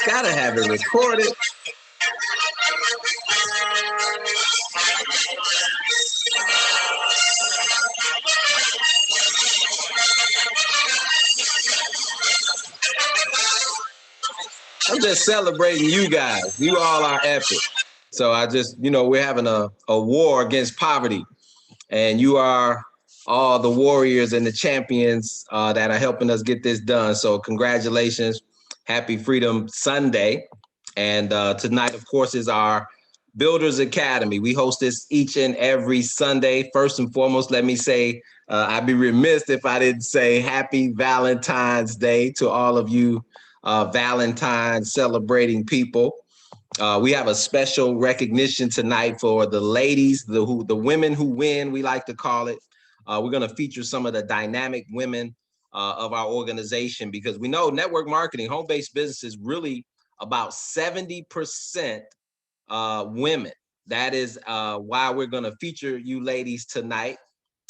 Gotta have it recorded. I'm just celebrating you guys. You all are epic. So I just, we're having a war against poverty, and you are all the warriors and the champions that are helping us get this done. So congratulations. Happy Freedom Sunday. And tonight, of course, is our Builders Academy. We host this each and every Sunday. First and foremost, let me say, I'd be remiss if I didn't say happy Valentine's Day to all of you Valentine's celebrating people. We have a special recognition tonight for the ladies, the women who win, we like to call it. We're going to feature some of the dynamic women of our organization, because we know network marketing, home-based business is really about 70% women. That is why we're going to feature you ladies tonight.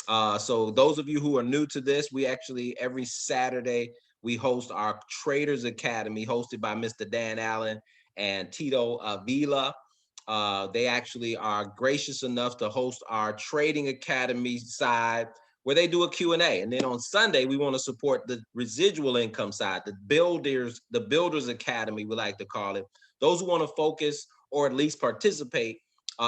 So those of you who are new to this, we actually every Saturday we host our Traders Academy, hosted by Mr. Dan Allen and Tito Avila. They actually are gracious enough to host our Trading Academy side, where they do a Q&A. And then on Sunday, we want to support the residual income side, the Builders Academy, we like to call it. Those who want to focus or at least participate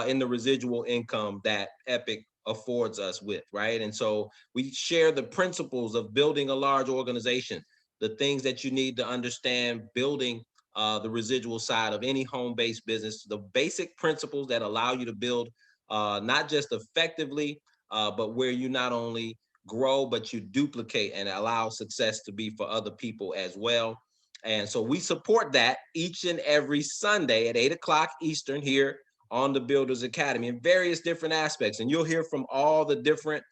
in the residual income that Epic affords us with, right? And so we share the principles of building a large organization, the things that you need to understand building the residual side of any home-based business, the basic principles that allow you to build not just effectively, but where you not only grow, but you duplicate and allow success to be for other people as well. And so we support that each and every Sunday at 8 o'clock Eastern here on the Builders Academy in various different aspects. And you'll hear from all the different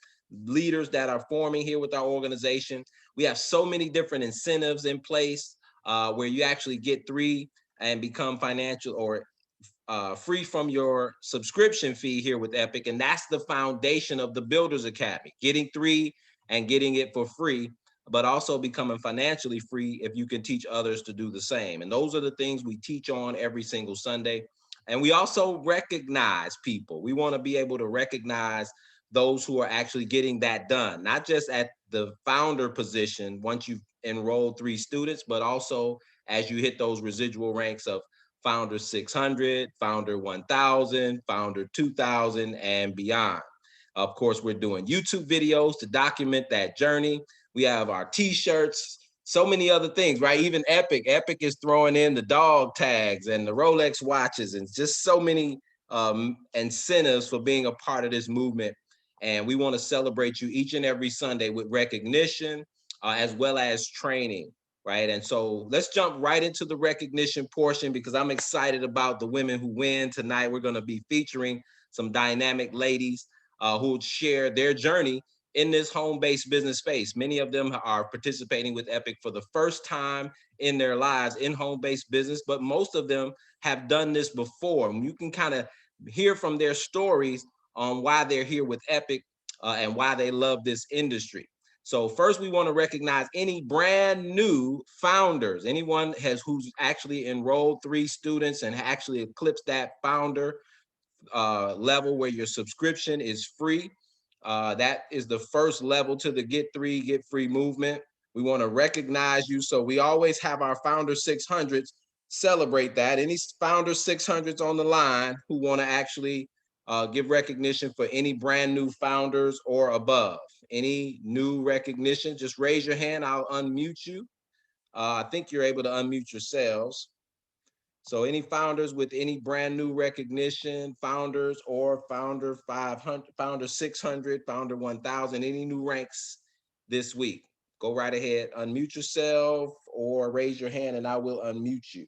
leaders that are forming here with our organization. We have so many different incentives in place where you actually get 3 and become financial or free from your subscription fee here with Epic. And that's the foundation of the Builders Academy, getting 3 and getting it for free, but also becoming financially free if you can teach others to do the same. And those are the things we teach on every single Sunday. And we also recognize people. We want to be able to recognize those who are actually getting that done, not just at the founder position once you've enrolled 3 students, but also as you hit those residual ranks of Founder 600, Founder 1000, Founder 2000, and beyond. Of course, we're doing YouTube videos to document that journey. We have our t-shirts, so many other things, right? Even Epic is throwing in the dog tags and the Rolex watches, and just so many incentives for being a part of this movement. And we want to celebrate you each and every Sunday with recognition as well as training, right? And so let's jump right into the recognition portion, because I'm excited about the women who win tonight. We're going to be featuring some dynamic ladies who will share their journey in this home-based business space. Many of them are participating with Epic for the first time in their lives in home-based business, but most of them have done this before. And you can kind of hear from their stories on why they're here with Epic and why they love this industry. So first, we want to recognize any brand new founders, anyone who's actually enrolled 3 students and actually eclipsed that founder level where your subscription is free. That is the first level to the get 3, get free movement. We want to recognize you. So we always have our Founder 600s celebrate that. Any Founder 600s on the line who want to actually give recognition for any brand new founders or above. Any new recognition, just raise your hand. I'll unmute you. I think you're able to unmute yourselves. So any founders with any brand new recognition, founders or Founder 500, Founder 600, Founder 1000, any new ranks this week, go right ahead, unmute yourself or raise your hand and I will unmute you.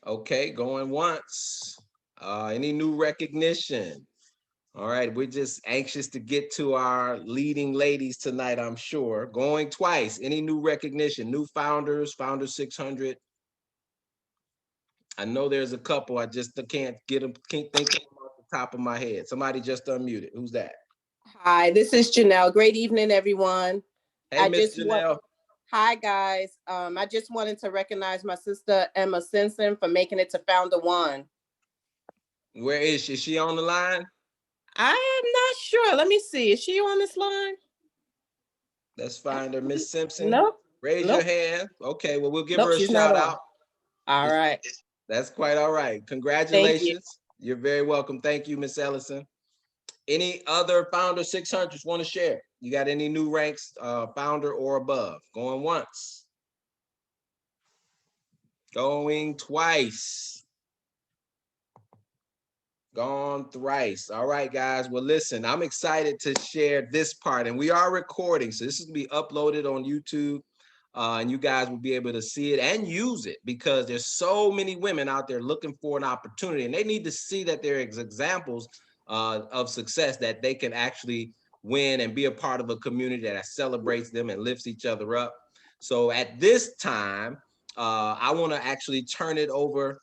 Okay, going once. Any new recognition? All right, we're just anxious to get to our leading ladies tonight, I'm sure. Going twice. Any new recognition? New founders, Founder 600. I know there's a couple. I just can't get them. Can't think of them off the top of my head. Somebody just unmuted. Who's that? Hi, this is Janelle. Great evening, everyone. Hey, Miss Janelle. Hi, guys. I just wanted to recognize my sister, Emma Simpson, for making it to Founder One. Where is she? Is she on the line? I am not sure. Let me see. Is she on this line? Let's find her. Miss Simpson. Nope. Raise your hand. Okay, well, we'll give Nope, her a she's not shout on. out. All right. That's quite all right. Congratulations. You're very welcome. Thank you, Miss Ellison. Any other Founder 600s want to share? You got any new ranks, Founder or above? Going once. Going twice. Gone thrice. All right, guys. Well, listen, I'm excited to share this part, and we are recording, so this is going to be uploaded on YouTube, and you guys will be able to see it and use it because there's so many women out there looking for an opportunity, and they need to see that there is examples of success that they can actually win and be a part of a community that celebrates them and lifts each other up. So at this time, I want to actually turn it over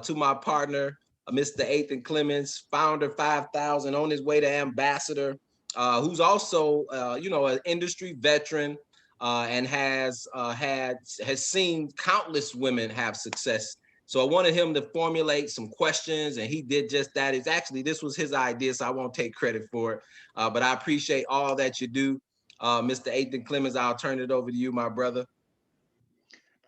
to my partner, Mr. Ethan Clemens, founder 5000, on his way to ambassador, who's also, an industry veteran and has seen countless women have success. So I wanted him to formulate some questions, and he did just that. This was his idea, so I won't take credit for it. But I appreciate all that you do, Mr. Ethan Clemens. I'll turn it over to you, my brother.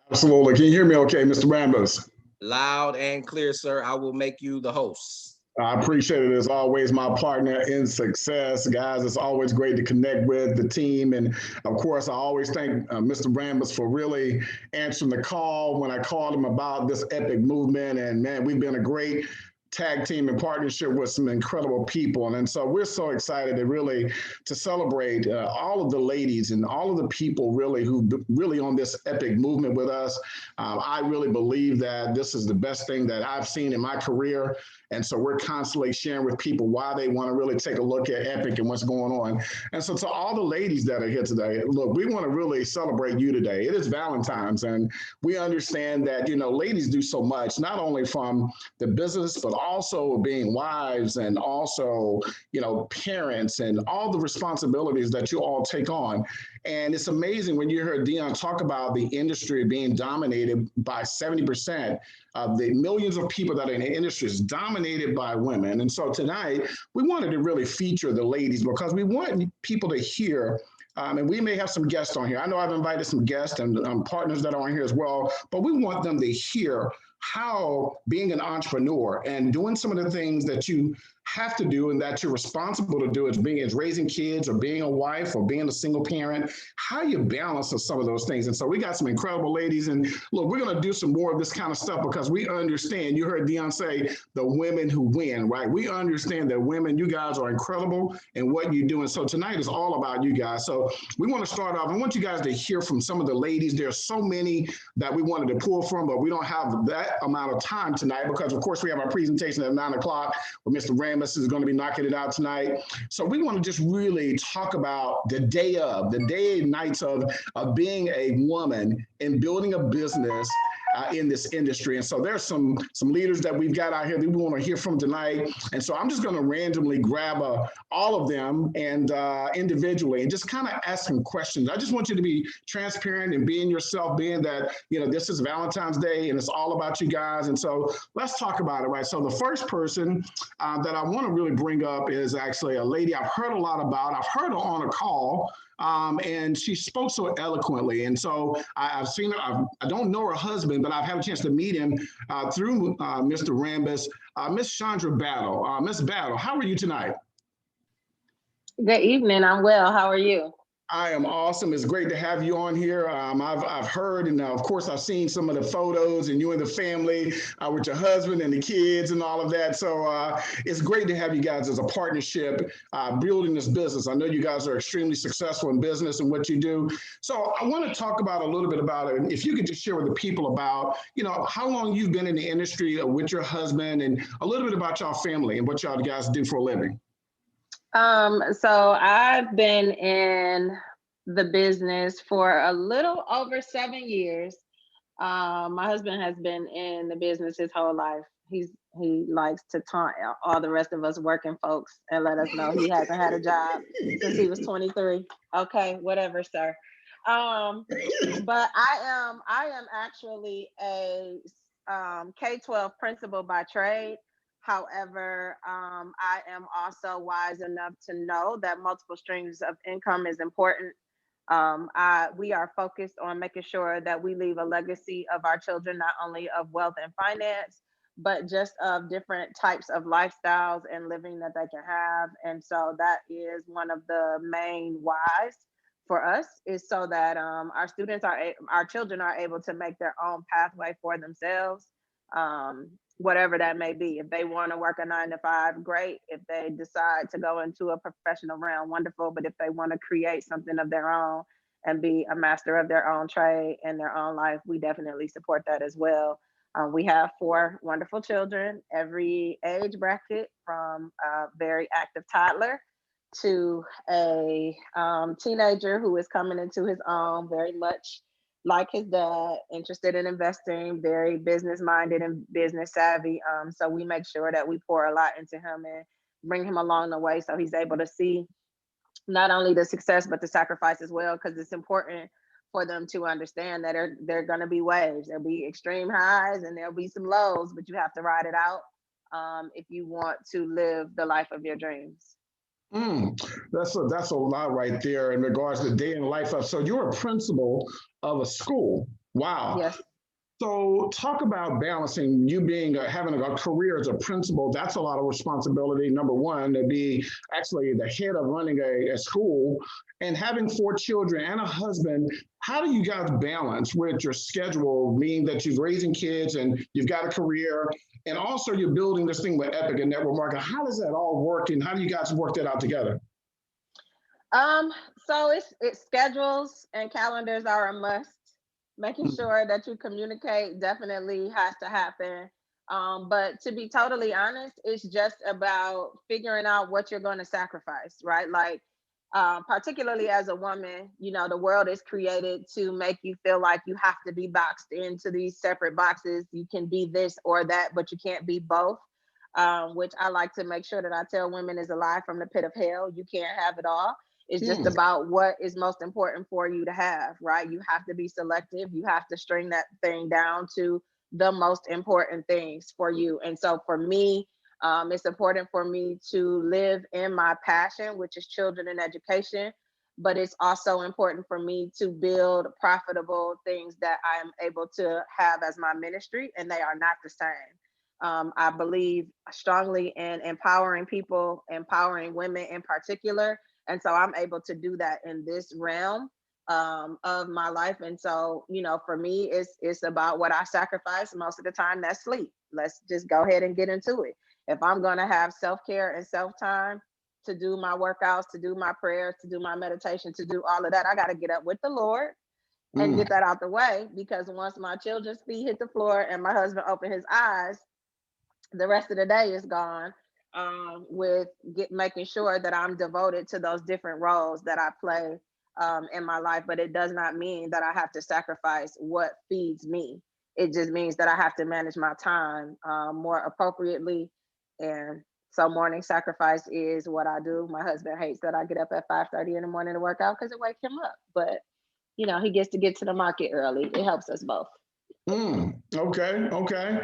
Absolutely. Can you hear me okay, Mr. Rambus? Loud and clear, sir. I will make you the host. I appreciate it as always, my partner in success. Guys, it's always great to connect with the team. And of course, I always thank Mr. Rambus for really answering the call when I called him about this epic movement. And man, we've been a great tag team in partnership with some incredible people. And so we're so excited to celebrate all of the ladies and all of the people who really on this epic movement with us. I really believe that this is the best thing that I've seen in my career. And so we're constantly sharing with people why they want to really take a look at Epic and what's going on. And so to all the ladies that are here today, look, we want to really celebrate you today. It is Valentine's, and we understand that, ladies do so much, not only from the business, but also being wives and also, parents and all the responsibilities that you all take on. And it's amazing when you heard Dion talk about the industry being dominated by 70% of the millions of people that are in the industry is dominated by women. And so tonight, we wanted to really feature the ladies because we want people to hear and we may have some guests on here. I know I've invited some guests and partners that are on here as well, but we want them to hear how being an entrepreneur and doing some of the things that you have to do and that you're responsible to do as raising kids or being a wife or being a single parent, how you balance some of those things. And so we got some incredible ladies. And look, we're going to do some more of this kind of stuff because we understand, you heard Dion say, the women who win, right? We understand that women, you guys are incredible in what you do. And so tonight is all about you guys. So we want to start off. I want you guys to hear from some of the ladies. There are so many that we wanted to pull from, but we don't have that amount of time tonight because, of course, we have our presentation at 9 o'clock where Mr. Rambus is going to be knocking it out tonight. So we want to just really talk about the day and nights of being a woman and building a business in this industry. And so there's some leaders that we've got out here that we want to hear from tonight. And so I'm just going to randomly grab all of them and individually and just kind of ask some questions. I just want you to be transparent and being yourself, being that, this is Valentine's Day and it's all about you guys. And so let's talk about it, right? So the first person that I want to really bring up is actually a lady I've heard a lot about. I've heard her on a call. And she spoke so eloquently. And so I've seen her, I don't know her husband, but I've had a chance to meet him through Mr. Rambus, Miss Chandra Battle. Miss Battle, how are you tonight? Good evening, I'm well, how are you? I am awesome. It's great to have you on here. I've heard, and of course, I've seen some of the photos and you and the family with your husband and the kids and all of that. So it's great to have you guys as a partnership building this business. I know you guys are extremely successful in business and what you do. So I want to talk about a little bit about it. And if you could just share with the people about, how long you've been in the industry with your husband and a little bit about y'all family and what y'all guys do for a living. So I've been in the business for a little over 7 years. My husband has been in the business his whole life. He likes to taunt all the rest of us working folks and let us know he hasn't had a job since he was 23. Okay, whatever, sir. But I am actually a K-12 principal by trade. However, I am also wise enough to know that multiple streams of income is important. We are focused on making sure that we leave a legacy of our children, not only of wealth and finance, but just of different types of lifestyles and living that they can have. And so that is one of the main whys for us, is so that our children are able to make their own pathway for themselves, whatever that may be. If they want to work a 9 to 5, great. If they decide to go into a professional realm, wonderful. But if they want to create something of their own and be a master of their own trade and their own life, we definitely support that as well. We have 4 wonderful children, every age bracket, from a very active toddler to a teenager who is coming into his own, very much like his dad, interested in investing, very business minded and business savvy. So we make sure that we pour a lot into him and bring him along the way, so he's able to see not only the success but the sacrifice as well, because it's important for them to understand that there are going to be waves. There'll be extreme highs and there'll be some lows, but you have to ride it out if you want to live the life of your dreams. That's a lot right there in regards to day in life of. So you're a principal of a school. Wow. Yes. So talk about balancing you being having a career as a principal. That's a lot of responsibility. Number one, to be actually the head of running a school and having 4 children and a husband. How do you guys balance with your schedule, meaning that you're raising kids and you've got a career, and also you're building this thing with Epic and network marketing? How does that all work, and how do you guys work that out together? So it's schedules and calendars are a must. Making sure that you communicate definitely has to happen. But to be totally honest, it's just about figuring out what you're going to sacrifice, right? Like, particularly as a woman, the world is created to make you feel like you have to be boxed into these separate boxes. You can be this or that, but you can't be both. Which I like to make sure that I tell women is a lie from the pit of hell. You can't have it all. It's just about what is most important for you to have, right? You have to be selective. You have to string that thing down to the most important things for you. And so for me, it's important for me to live in my passion, which is children and education. But it's also important for me to build profitable things that I am able to have as my ministry, and they are not the same. I believe strongly in empowering people, empowering women in particular. And so I'm able to do that in this realm of my life. And so, for me, it's about what I sacrifice. Most of the time, that's sleep. Let's just go ahead and get into it. If I'm going to have self-care and self-time to do my workouts, to do my prayers, to do my meditation, to do all of that, I got to get up with the Lord and get that out the way. Because once my children's feet hit the floor and my husband open his eyes, the rest of the day is gone. With making sure that I'm devoted to those different roles that I play in my life. But it does not mean that I have to sacrifice what feeds me. It just means that I have to manage my time more appropriately. And so morning sacrifice is what I do. My husband hates that I get up at 5:30 in the morning to work out because it wakes him up. But, he gets to get to the market early. It helps us both. Okay.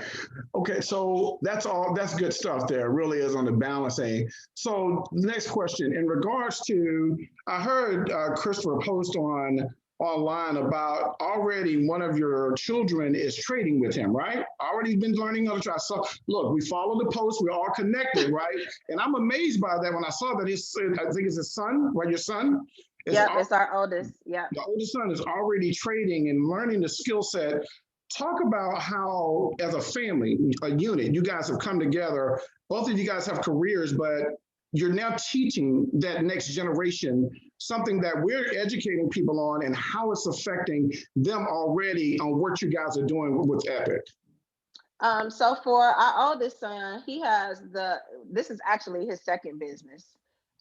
So that's all. That's good stuff. There really is on the balancing. So next question, in regards to, I heard Christopher post online about already one of your children is trading with him, right? Already been learning how to try. So look, we follow the post. We're all connected, right? And I'm amazed by that when I saw that I think it's his son, right? Your son. Yeah, it's our oldest. Yeah. The oldest son is already trading and learning the skill set. Talk about how, as a family, a unit, you guys have come together. Both of you guys have careers, but you're now teaching that next generation something that we're educating people on and how it's affecting them already on what you guys are doing with Epic. So for our oldest son, this is actually his second business.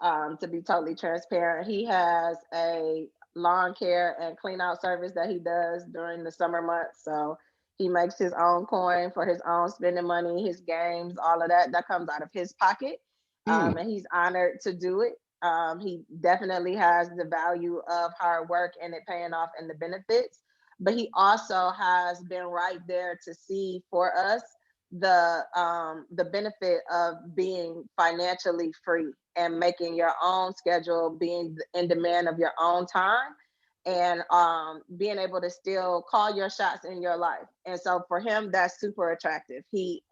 To be totally transparent, he has a lawn care and clean out service that he does during the summer months. So he makes his own coin for his own spending money, his games, all of that comes out of his pocket. And he's honored to do it. He definitely has the value of hard work and it paying off and the benefits, but he also has been right there to see for us the benefit of being financially free and making your own schedule, being in demand of your own time, and being able to still call your shots in your life. And so for him, that's super attractive. He's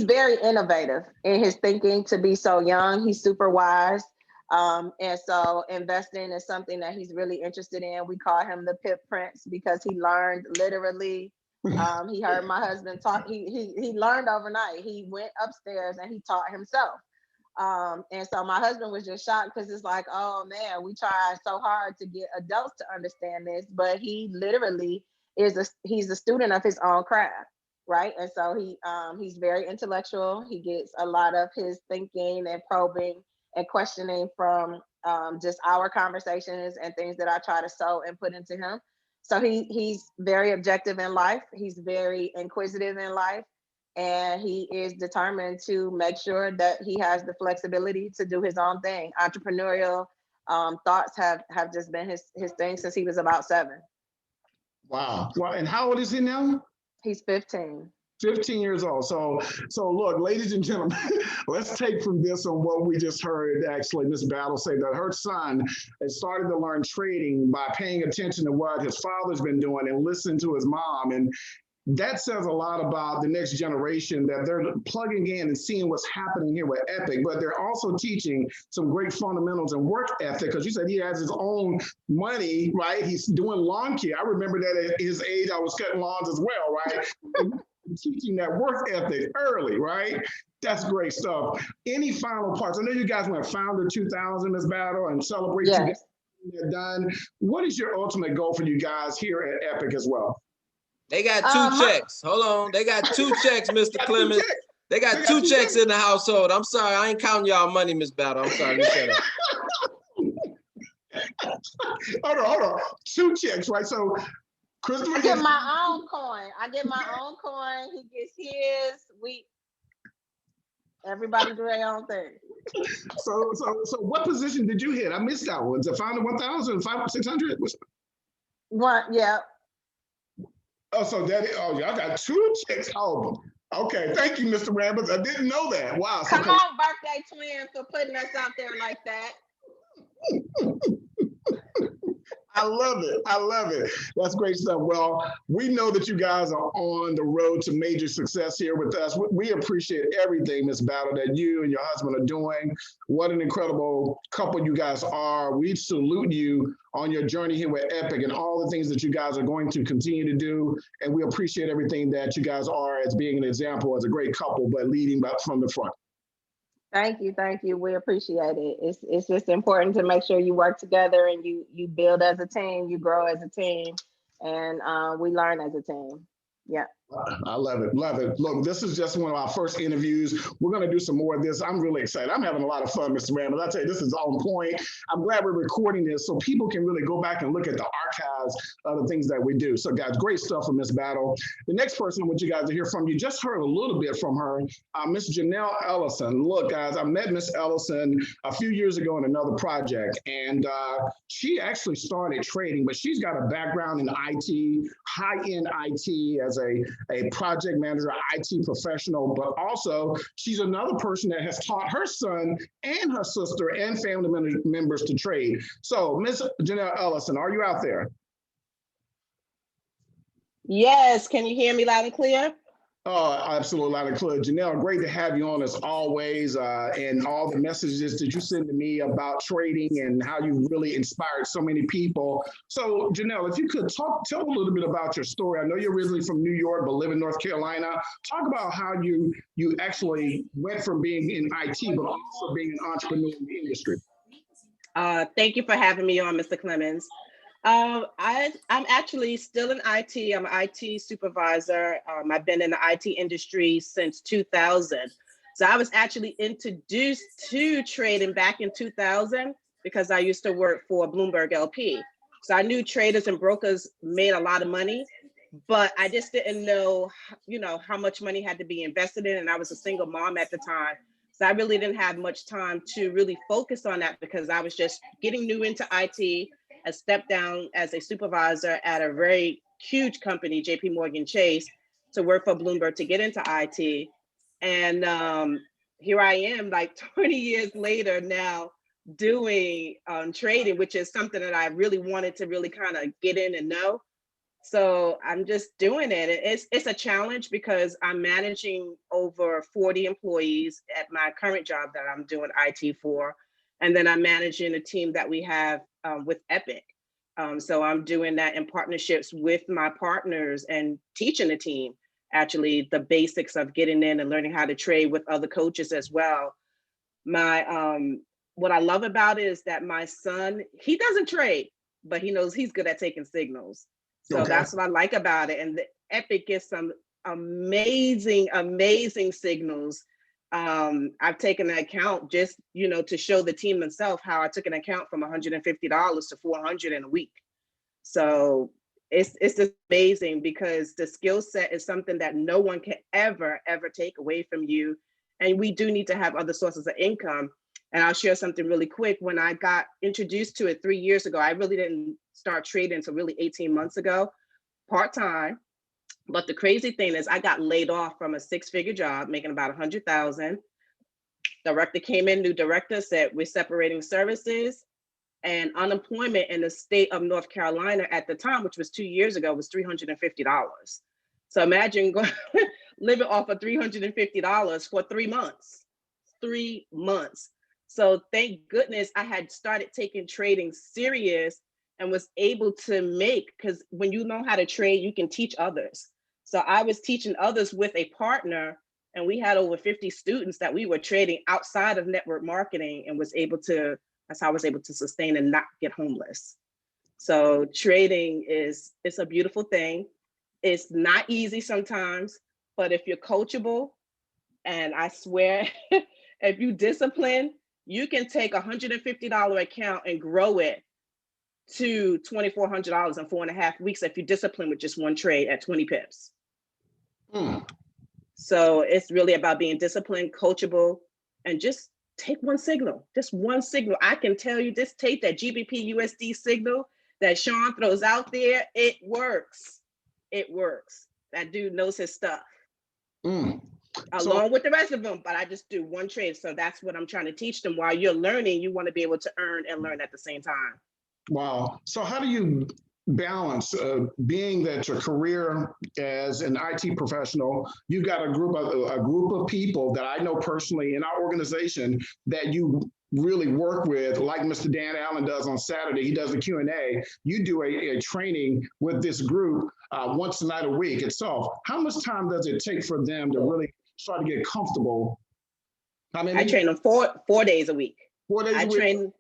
very innovative in his thinking to be so young. He's super wise. And so investing is something that he's really interested in. We call him the Pip Prince because he learned literally. He heard my husband talk. He learned overnight. He went upstairs and he taught himself. And so my husband was just shocked because it's like, oh man, we try so hard to get adults to understand this, but he literally he's a student of his own craft, right? And so he's very intellectual. He gets a lot of his thinking and probing and questioning from just our conversations and things that I try to sow and put into him. So he's very objective in life. He's very inquisitive in life. And he is determined to make sure that he has the flexibility to do his own thing. Entrepreneurial thoughts have just been his thing since he was about 7. Wow. Well, and how old is he now? He's 15. 15 years old. So look, ladies and gentlemen, let's take from this on what we just heard, actually, Miss Battle say that her son has started to learn trading by paying attention to what his father's been doing and listening to his mom. And that says a lot about the next generation, that they're plugging in and seeing what's happening here with Epic, but they're also teaching some great fundamentals and work ethic, because you said he has his own money, right? He's doing lawn care. I remember that at his age, I was cutting lawns as well, right? And teaching that work ethic early, right? That's great stuff. Any final parts? I know you guys went Founder 2000, Ms. Battle, and celebrate Yes. you done. What is your ultimate goal for you guys here at Epic as well? They got 2 checks. Hold on. They got 2 checks, Mr. Clemens. They got 2 checks in the household. I'm sorry. I ain't counting y'all money, Miss Battle. I'm sorry. Shut up. Hold on. 2 checks, right? So Christopher I get my own coin. He gets his. Everybody do their own thing. So what position did you hit? I missed that one. The Founder 1000, 600? One, yeah. Oh, so y'all got 2 checks. Oh, okay. Thank you, Mr. Rambers. I didn't know that. Wow. Come on, birthday twin, for putting us out there like that. I love it. That's great stuff. Well, we know that you guys are on the road to major success here with us. We appreciate everything, Ms. Battle, that you and your husband are doing. What an incredible couple you guys are. We salute you on your journey here with Epic and all the things that you guys are going to continue to do. And we appreciate everything that you guys are as being an example, as a great couple, but leading from the front. Thank you. We appreciate it. It's just important to make sure you work together and you build as a team, you grow as a team, and we learn as a team. Yeah. I love it. Look, this is just one of our first interviews. We're going to do some more of this. I'm really excited. I'm having a lot of fun, Mr. Randall. I tell you, this is on point. I'm glad we're recording this so people can really go back and look at the archives of the things that we do. So, guys, great stuff from Miss Battle. The next person I want you guys to hear from, you just heard a little bit from her, Miss Janelle Ellison. Look, guys, I met Miss Ellison a few years ago in another project, and she actually started trading, but she's got a background in IT, high-end IT as a project manager, IT professional, but also she's another person that has taught her son and her sister and family members to trade. So, Miss Janelle Ellison, are you out there? Yes, can you hear me loud and clear? Oh, absolutely, loud and clear. Janelle, great to have you on as always, and all the messages that you send to me about trading and how you really inspired so many people. So, Janelle, if you could tell a little bit about your story. I know you're originally from New York, but live in North Carolina. Talk about how you actually went from being in IT, but also being an entrepreneur in the industry. Thank you for having me on, Mr. Clemens. I'm actually still in IT. I'm an IT supervisor. I've been in the IT industry since 2000. So I was actually introduced to trading back in 2000 because I used to work for Bloomberg LP. So I knew traders and brokers made a lot of money, but I just didn't know, how much money had to be invested in. And I was a single mom at the time. So I really didn't have much time to really focus on that because I was just getting new into IT. I stepped down as a supervisor at a very huge company, JP Morgan Chase, to work for Bloomberg to get into IT. And here I am like 20 years later now doing trading, which is something that I really wanted to really kind of get in and know. So I'm just doing it. It's a challenge because I'm managing over 40 employees at my current job that I'm doing IT for. And then I'm managing a team that we have with Epic. So I'm doing that in partnerships with my partners and teaching the team actually the basics of getting in and learning how to trade with other coaches as well. What I love about it is that my son, he doesn't trade, but he knows he's good at taking signals. So that's what I like about it. And the Epic gets some amazing, amazing signals. I've taken an account just, to show the team themselves how I took an account from $150 to $400 in a week. So it's just amazing because the skill set is something that no one can ever take away from you. And we do need to have other sources of income. And I'll share something really quick. When I got introduced to it 3 years ago, I really didn't start trading until really 18 months ago, part-time. But the crazy thing is I got laid off from a 6-figure job, making about 100,000. Director came in, new director said, we're separating services, and unemployment in the state of North Carolina at the time, which was 2 years ago, was $350. So imagine living off of $350 for 3 months. 3 months. So thank goodness I had started taking trading serious and was able to make, because when you know how to trade, you can teach others. So I was teaching others with a partner, and we had over 50 students that we were trading outside of network marketing, and that's how I was able to sustain and not get homeless. So trading it's a beautiful thing. It's not easy sometimes, but if you're coachable, and I swear, if you discipline, you can take a $150 account and grow it to $2,400 in 4.5 weeks if you discipline with just one trade at 20 pips. So it's really about being disciplined, coachable, and just take one signal, just one signal. I can tell you, just take that GBP USD signal that Sean throws out there. It works. It works. That dude knows his stuff. Along with the rest of them, but I just do one trade. So that's what I'm trying to teach them. While you're learning, you want to be able to earn and learn at the same time. Wow. So how do you balance being that your career as an IT professional, you've got a group of people that I know personally in our organization that you really work with, like Mr. Dan Allen does on Saturday. He does a Q&A. You do a training with this group once a night a week itself. How much time does it take for them to really start to get comfortable? I train them 4 days a week. 4 days a week? I train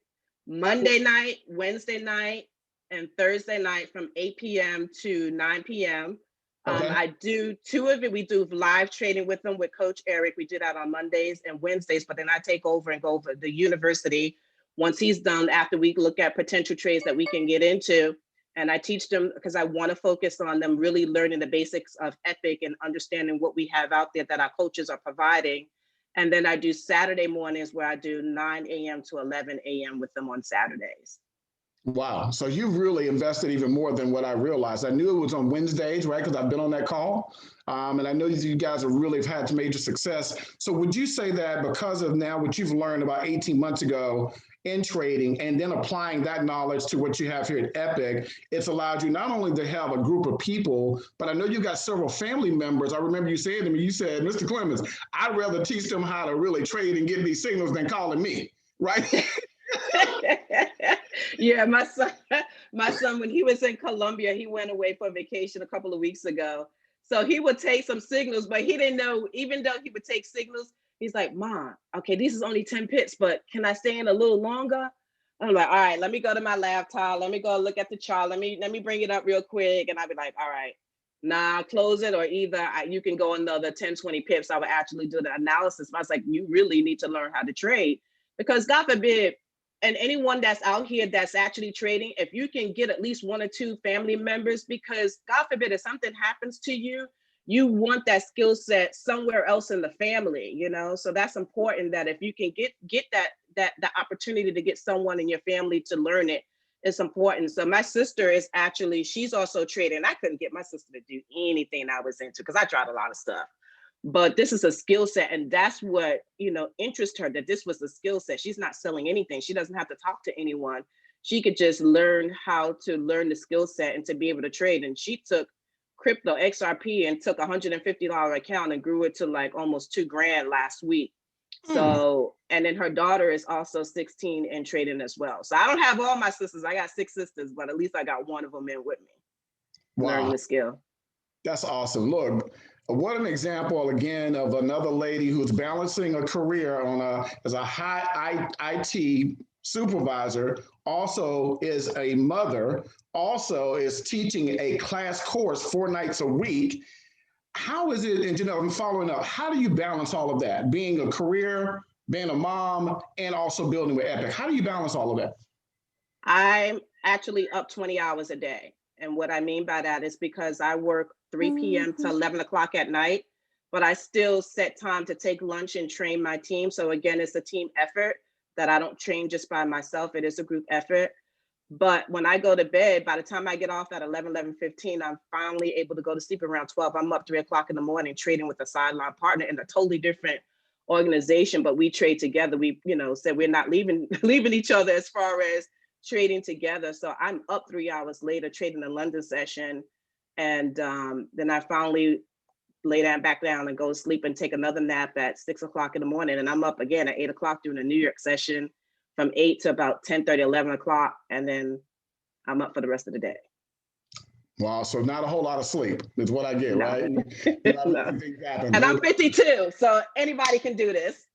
Monday night, Wednesday night, and Thursday night from 8 p.m. to 9 p.m. I do 2 of it. We do live trading with them with Coach Eric. We do that on Mondays and Wednesdays, but then I take over and go over the university. Once he's done, after we look at potential trades that we can get into, and I teach them because I want to focus on them really learning the basics of Epic and understanding what we have out there that our coaches are providing. And then I do Saturday mornings where I do 9 a.m. to 11 a.m. with them on Saturdays. Wow. So you've really invested even more than what I realized. I knew it was on Wednesdays, right? Because I've been on that call. And I know you guys have really had major success. So would you say that because of now what you've learned about 18 months ago in trading and then applying that knowledge to what you have here at Epic, it's allowed you not only to have a group of people, but I know you got several family members. I remember you saying to me, you said, Mr. Clemens, I'd rather teach them how to really trade and get these signals than calling me, right? Yeah, my son, when he was in Colombia, he went away for vacation a couple of weeks ago. So he would take some signals, but he didn't know, even though he would take signals, he's like, Mom, okay, this is only 10 pips, but can I stay in a little longer? I'm like, all right, let me go to my laptop. Let me go look at the chart. Let me bring it up real quick. And I'd be like, all right, nah, close it, or either you can go another 10, 20 pips. I would actually do the analysis. But I was like, you really need to learn how to trade, because God forbid, and anyone that's out here that's actually trading, if you can get at least 1 or 2 family members, because God forbid if something happens to you, you want that skill set somewhere else in the family, you know? So that's important, that if you can get that the opportunity to get someone in your family to learn it, it's important. So my sister is actually, she's also trading. I couldn't get my sister to do anything I was into because I tried a lot of stuff. But this is a skill set, and that's what, you know, interests her, that this was a skill set. She's not selling anything. She doesn't have to talk to anyone. She could just learn how to learn the skill set and to be able to trade. And she took crypto XRP and took $150 account and grew it to like almost $2,000 last week. So, and then her daughter is also 16 and trading as well. So I don't have all my sisters. I got 6 sisters, but at least I got one of them in with me, learning the skill. That's awesome. Look, what an example again of another lady who's balancing a career as a high IT supervisor, also is a mother, also is teaching a class course 4 nights a week. How is it, and Janelle, I'm following up, how do you balance all of that? Being a career, being a mom, and also building with Epic. How do you balance all of that? I'm actually up 20 hours a day. And what I mean by that is because I work 3 p.m. to 11 o'clock at night, but I still set time to take lunch and train my team. So again, it's a team effort that I don't train just by myself. It is a group effort. But when I go to bed, by the time I get off at 11:15, I'm finally able to go to sleep around 12. I'm up 3 o'clock in the morning trading with a sideline partner in a totally different organization, but we trade together. We, you know, said we're not leaving each other as far as trading together. So I'm up 3 hours later trading a London session. And then I finally lay back down and go to sleep and take another nap at 6 o'clock in the morning. And I'm up again at 8 o'clock doing a New York session from 8 to about 10:30, 11 o'clock. And then I'm up for the rest of the day. Wow, so not a whole lot of sleep is what I get, right? No. And I'm 52, so anybody can do this.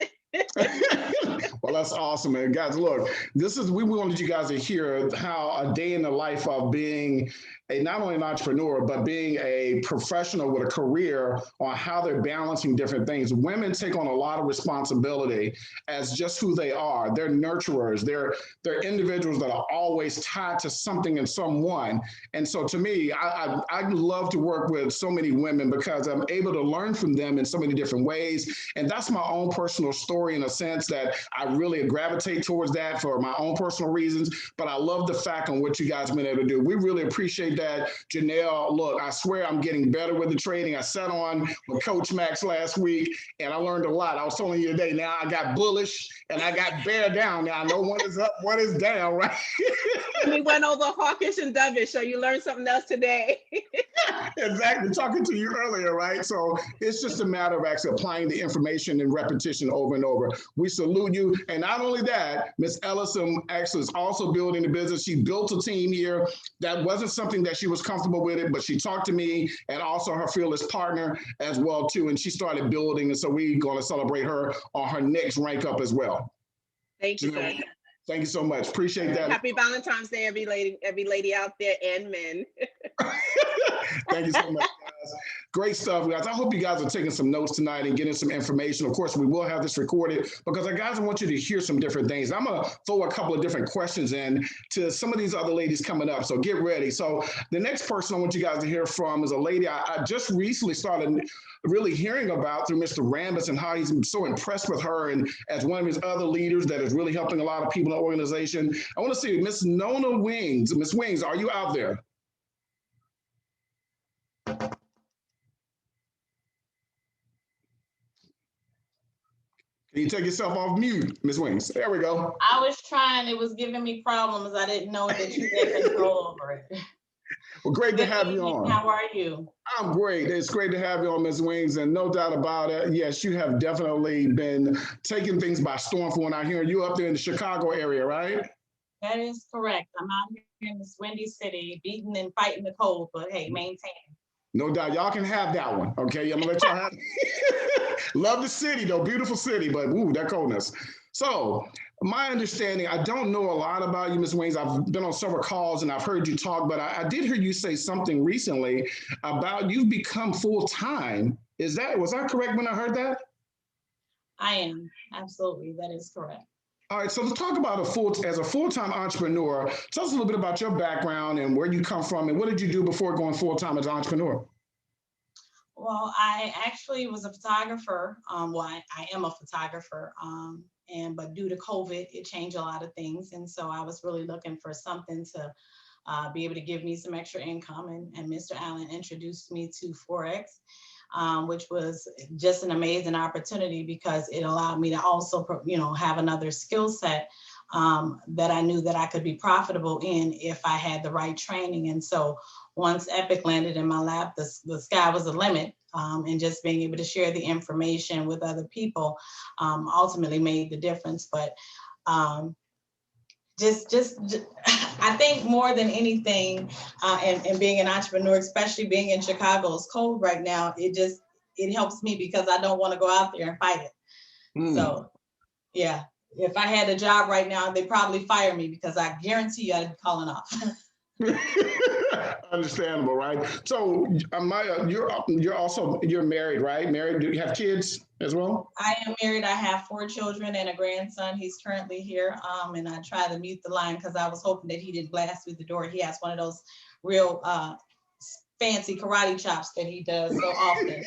Well, that's awesome, man. Guys, look, we wanted you guys to hear how a day in the life of being not only an entrepreneur, but being a professional with a career, on how they're balancing different things. Women take on a lot of responsibility as just who they are. They're nurturers. They're individuals that are always tied to something and someone. And so to me, I love to work with so many women because I'm able to learn from them in so many different ways. And that's my own personal story, in a sense that I really gravitate towards that for my own personal reasons. But I love the fact on what you guys have been able to do. We really appreciate that. Janelle, look, I swear I'm getting better with the trading. I sat on with Coach Max last week and I learned a lot. I was telling you today, now I got bullish and I got bear down. Now I know one is up, one is down, right? We went over hawkish and dovish, so you learned something else today. Exactly, talking to you earlier, right? So it's just a matter of actually applying the information and repetition over and over. We salute you. And not only that, Miss Ellison actually is also building the business. She built a team here. That wasn't something that she was comfortable with it, but she talked to me and also her fearless partner as well too. And she started building. And so we're going to celebrate her on her next rank up as well. Thank you, sir. Thank you so much. Appreciate that. Happy Valentine's Day, every lady out there and men. Thank you so much, guys. Great stuff, guys. I hope you guys are taking some notes tonight and getting some information. Of course, we will have this recorded because guys, I want you to hear some different things. I'm going to throw a couple of different questions in to some of these other ladies coming up. So get ready. So the next person I want you guys to hear from is a lady I just recently started really hearing about through Mr. Rambis and how he's so impressed with her and as one of his other leaders that is really helping a lot of people in the organization. I want to see Miss Nona Wings. Miss Wings, are you out there? Can you take yourself off mute, Miss Wings? There we go. I was trying. It was giving me problems. I didn't know that you had control over it. Well, great to have you on. How are you? I'm great. It's great to have you on, Ms. Wings, and no doubt about it. Yes, you have definitely been taking things by storm for when I hear you up there in the Chicago area, right? That is correct. I'm out here in this windy city, beating and fighting the cold, but hey, maintain. No doubt. Y'all can have that one, okay? I'm going to let y'all have Love the city, though. Beautiful city, but ooh, that coldness. So my understanding, I don't know a lot about you, Ms. Wings. I've been on several calls and I've heard you talk, but I did hear you say something recently about you've become full-time. Was that correct when I heard that? I am. Absolutely. That is correct. All right, so let's talk about as a full-time entrepreneur. Tell us a little bit about your background and where you come from and what did you do before going full-time as an entrepreneur? Well, I actually was a photographer. Well, I am a photographer. But due to COVID, it changed a lot of things. And so I was really looking for something to be able to give me some extra income. And Mr. Allen introduced me to Forex, which was just an amazing opportunity because it allowed me to also, have another skill set that I knew that I could be profitable in if I had the right training. And so once Epic landed in my lap, the sky was the limit. And just being able to share the information with other people ultimately made the difference. But just I think more than anything, and being an entrepreneur, especially being in Chicago, it's cold right now. It helps me because I don't want to go out there and fight it. So yeah, if I had a job right now, they'd probably fire me because I guarantee you I'd be calling off. Understandable, right? So, Maya, you're married, right? Married? Do you have kids as well? I am married. I have 4 children and a grandson. He's currently here. And I try to mute the line because I was hoping that he didn't blast through the door. He has one of those real fancy karate chops that he does so often.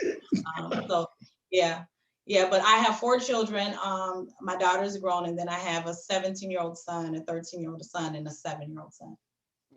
So yeah. But I have 4 children. My daughter's grown, and then I have a 17-year-old son, a 13-year-old son, and a 7-year-old son.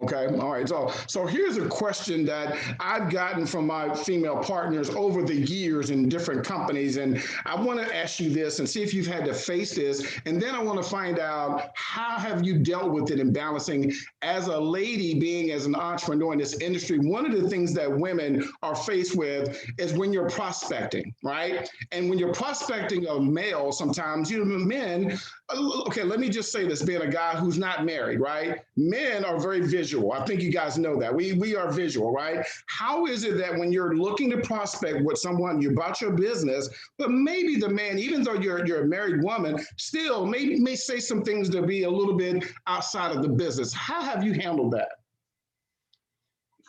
Okay, all right. So here's a question that I've gotten from my female partners over the years in different companies, and I want to ask you this and see if you've had to face this, and then I want to find out how have you dealt with it in balancing as a lady being as an entrepreneur in this industry. One of the things that women are faced with is when you're prospecting, right? And when you're prospecting a male, sometimes men. Okay, let me just say this, being a guy who's not married, right? Men are very visual. I think you guys know that. We are visual, right? How is it that when you're looking to prospect with someone, you bought your business, but maybe the man, even though you're a married woman, still may say some things to be a little bit outside of the business. How have you handled that?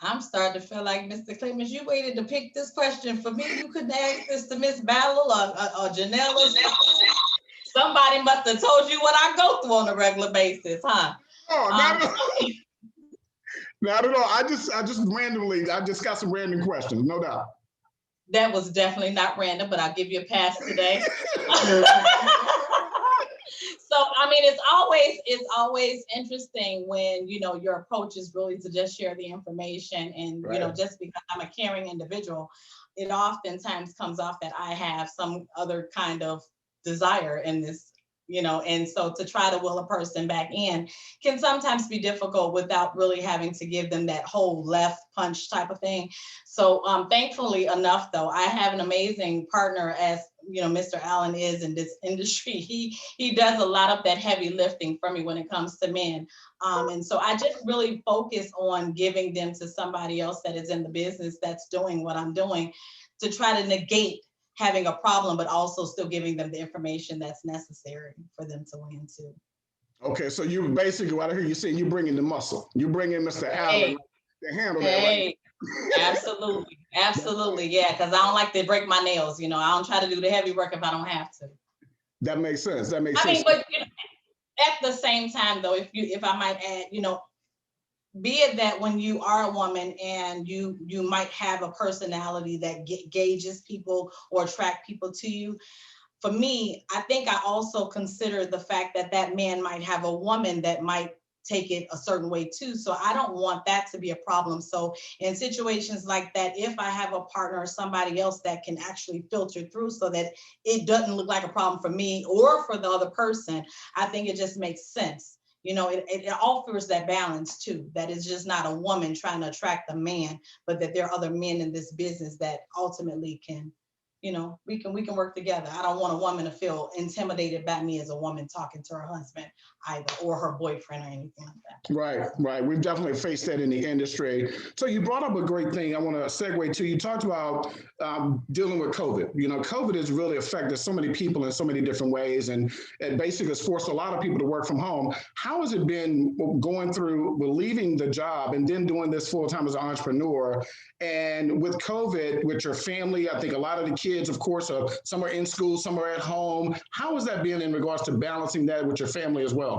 I'm starting to feel like Mr. Clemens, you waited to pick this question for me. You couldn't ask this to Miss Battle or Janelle or something. Somebody must have told you what I go through on a regular basis, huh? Oh, not at all. I just got some random questions, no doubt. That was definitely not random, but I'll give you a pass today. So, I mean, it's always interesting when, your approach is really to just share the information and, right. Just because I'm a caring individual, it oftentimes comes off that I have some other kind of desire in this, and so to try to will a person back in can sometimes be difficult without really having to give them that whole left punch type of thing. So thankfully enough, though, I have an amazing partner, as Mr. Allen is in this industry. He does a lot of that heavy lifting for me when it comes to men. And so I just really focus on giving them to somebody else that is in the business that's doing what I'm doing, to try to negate having a problem, but also still giving them the information that's necessary for them to win too. Okay, so you basically, what I hear you saying, you bring in the muscle. You bring in Mr. Allen to handle that. Right? Absolutely, yeah, because I don't like to break my nails. I don't try to do the heavy work if I don't have to. That makes sense. I mean, but at the same time, though, if I might add, be it that when you are a woman and you might have a personality that gauges people or attract people to you. For me, I think I also consider the fact that man might have a woman that might take it a certain way too. So I don't want that to be a problem. So in situations like that, if I have a partner or somebody else that can actually filter through so that it doesn't look like a problem for me or for the other person, I think it just makes sense. It offers that balance too, that it's just not a woman trying to attract a man, but that there are other men in this business that ultimately can, we can work together. I don't want a woman to feel intimidated by me as a woman talking to her husband either, or her boyfriend or anything like that. Right. We've definitely faced that in the industry. So you brought up a great thing. I want to segue to, you talked about dealing with COVID. COVID has really affected so many people in so many different ways, and it basically has forced a lot of people to work from home. How has it been going through, leaving the job and then doing this full time as an entrepreneur? And with COVID, with your family, I think a lot of the kids, of course, some are in school, some are at home. How has that been in regards to balancing that with your family as well?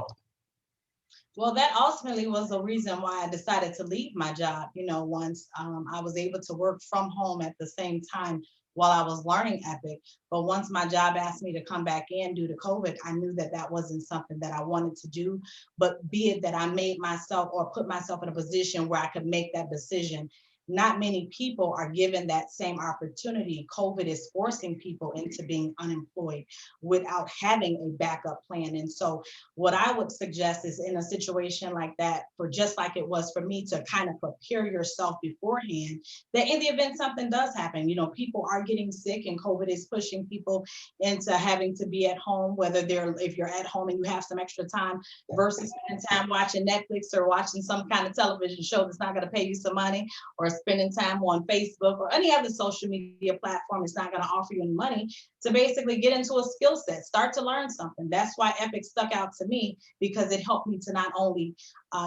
Well, that ultimately was the reason why I decided to leave my job. Once I was able to work from home at the same time while I was learning Epic. But once my job asked me to come back in due to COVID, I knew that that wasn't something that I wanted to do. But be it that I made myself or put myself in a position where I could make that decision. Not many people are given that same opportunity. COVID is forcing people into being unemployed without having a backup plan. And so what I would suggest is in a situation like that, for just like it was for me, to kind of prepare yourself beforehand, that in the event something does happen, people are getting sick and COVID is pushing people into having to be at home, if you're at home and you have some extra time versus spending time watching Netflix or watching some kind of television show that's not going to pay you some money, or spending time on Facebook or any other social media platform that's not going to offer you any money, to basically get into a skill set, start to learn something. That's why Epic stuck out to me, because it helped me to not only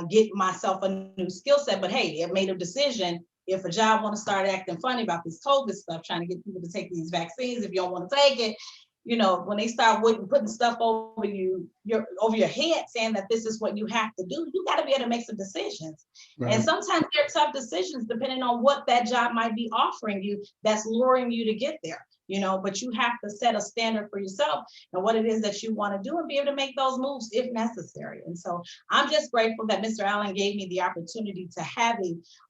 get myself a new skill set, but hey, it made a decision. If a job want to start acting funny about this COVID stuff, trying to get people to take these vaccines, if you don't want to take it, when they start putting stuff over your head, saying that this is what you have to do, you got to be able to make some decisions. Right. And sometimes they're tough decisions depending on what that job might be offering you, that's luring you to get there. But you have to set a standard for yourself and what it is that you want to do, and be able to make those moves if necessary. And so I'm just grateful that Mr. Allen gave me the opportunity to have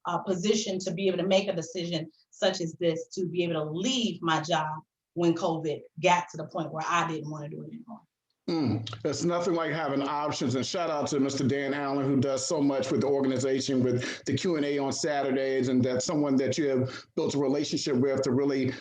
a position to be able to make a decision such as this, to be able to leave my job when COVID got to the point where I didn't want to do it anymore. It's nothing like having options. And shout out to Mr. Dan Allen, who does so much with the organization, with the Q&A on Saturdays, and that's someone that you have built a relationship with to really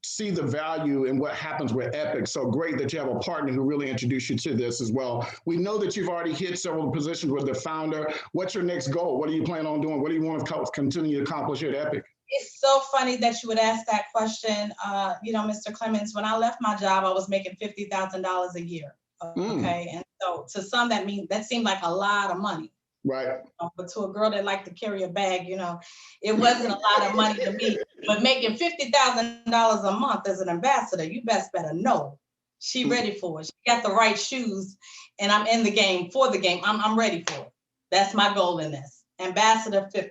see the value in what happens with Epic. So great that you have a partner who really introduced you to this as well. We know that you've already hit several positions with the founder. What's your next goal? What do you plan on doing? What do you want to continue to accomplish at Epic? It's so funny that you would ask that question. Mr. Clemens, when I left my job, I was making $50,000 a year. Okay. And so to some, that seemed like a lot of money. Right. But to a girl that liked to carry a bag, it wasn't a lot of money to me. But making $50,000 a month as an ambassador, you better know she ready for it. She got the right shoes, and I'm in the game for the game. I'm ready for it. That's my goal in this. Ambassador 50.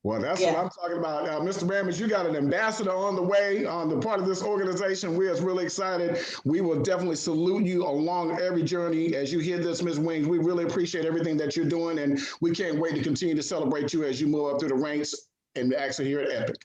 Well, that's what I'm talking about. Mr. Ramage, you got an ambassador on the way on the part of this organization. We're really excited. We will definitely salute you along every journey as you hear this, Ms. Wings. We really appreciate everything that you're doing, and we can't wait to continue to celebrate you as you move up through the ranks and actually here at Epic.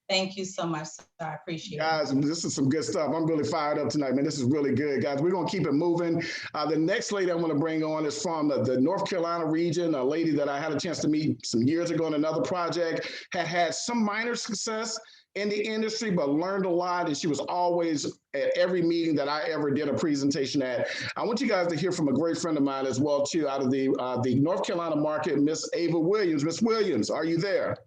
Thank you so much, sir. I appreciate it. Guys, this is some good stuff. I'm really fired up tonight, man. This is really good, guys. We're going to keep it moving. The next lady I'm going to bring on is from the North Carolina region, a lady that I had a chance to meet some years ago in another project, had some minor success in the industry, but learned a lot. And she was always at every meeting that I ever did a presentation at. I want you guys to hear from a great friend of mine as well, too, out of the North Carolina market, Miss Ava Williams. Miss Williams, are you there?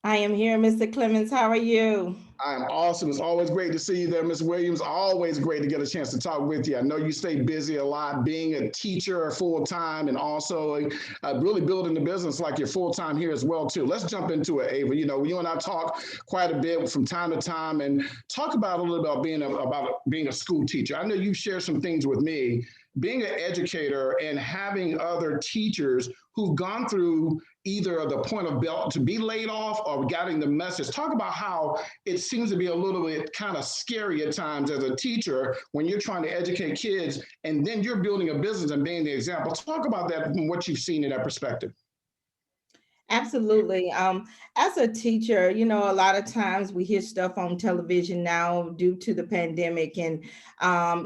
I am here, Mr. Clemens. How are you? I am awesome. It's always great to see you there, Ms. Williams. Always great to get a chance to talk with you. I know you stay busy a lot, being a teacher full-time, and also really building the business like you're full-time here as well, too. Let's jump into it, Ava. You and I talk quite a bit from time to time, and talk about a little bit about being a school teacher. I know you share some things with me. Being an educator and having other teachers who've gone through either the point of belt to be laid off or getting the message. Talk about how it seems to be a little bit kind of scary at times as a teacher when you're trying to educate kids and then you're building a business and being the example. Talk about that and what you've seen in that perspective. Absolutely. As a teacher, a lot of times we hear stuff on television now due to the pandemic. And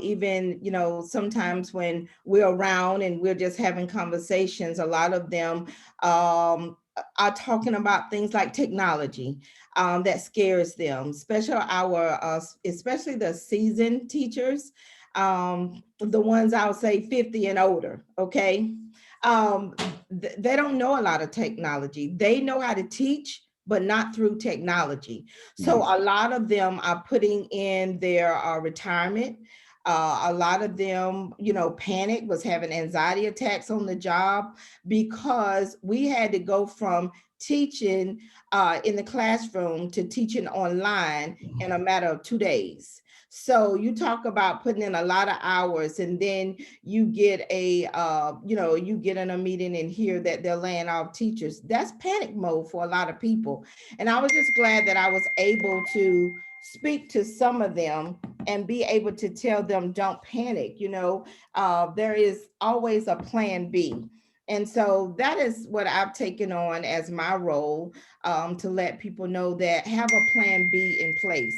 even, sometimes when we're around and we're just having conversations, a lot of them are talking about things like technology that scares them, especially the seasoned teachers, the ones I'll say 50 and older. Okay. They don't know a lot of technology. They know how to teach, but not through technology. So a lot of them are putting in their retirement. A lot of them, panic, was having anxiety attacks on the job because we had to go from teaching in the classroom to teaching online in a matter of 2 days. So you talk about putting in a lot of hours, and then you get you get in a meeting and hear that they're laying off teachers. That's panic mode for a lot of people. And I was just glad that I was able to speak to some of them and be able to tell them, don't panic. There is always a plan B. And so that is what I've taken on as my role, to let people know that have a plan B in place,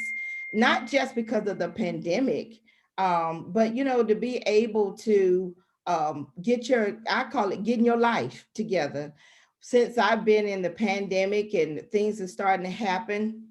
not just because of the pandemic, but to be able to I call it getting your life together. Since I've been in the pandemic and things are starting to happen,